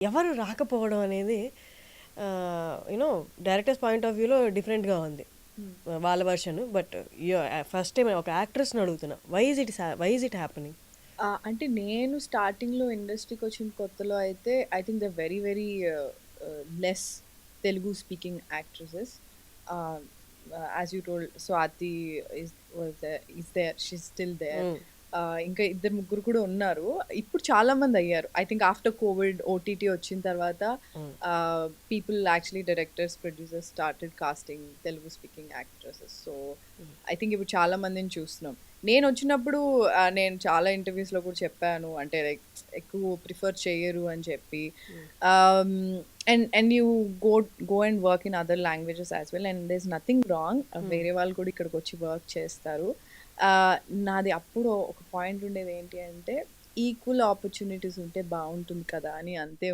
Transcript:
ఎవరు రాకపోవడం అనేది యూనో డైరెక్టర్స్ పాయింట్ ఆఫ్ వ్యూలో డిఫరెంట్గా ఉంది. వాళ్ళ వర్షన్. బట్ ఫస్ట్ టైం ఒక యాక్ట్రెస్ని అడుగుతున్నా, వై ఇస్ ఇట్ హ్యాపెనింగ్? అంటే నేను స్టార్టింగ్‌లో ఇండస్ట్రీకి వచ్చిన కొత్తలో అయితే I think they very very less Telugu speaking actresses. Ah, as you told Swathi is there. She is still there. ఇంకా ఇద్దరు ముగ్గురు కూడా ఉన్నారు. ఇప్పుడు చాలా మంది అయ్యారు. I think after covid OTT వచ్చిన తర్వాత people actually directors, producers started casting Telugu speaking actresses. So I think ఇప్పుడు చాలా మందిని చూస్తున్నాం. నేను వచ్చినప్పుడు నేను చాలా ఇంటర్వ్యూస్‌లో కూడా చెప్పాను. అంటే లైక్ ఎక్కువ ప్రిఫర్ చెయ్యరు అని చెప్పి. And you go go and work in other languages as well. And there is nothing wrong. వేరే వాళ్ళు కూడా ఇక్కడికొచ్చి వర్క్ చేస్తారు. ఆహ్, నాది అప్పుడు ఒక పాయింట్ ఉండేది ఏంటి అంటే, ఈక్వల్ ఆపర్చునిటీస్ ఉంటే బావుంటుంది కదా అని అంతే.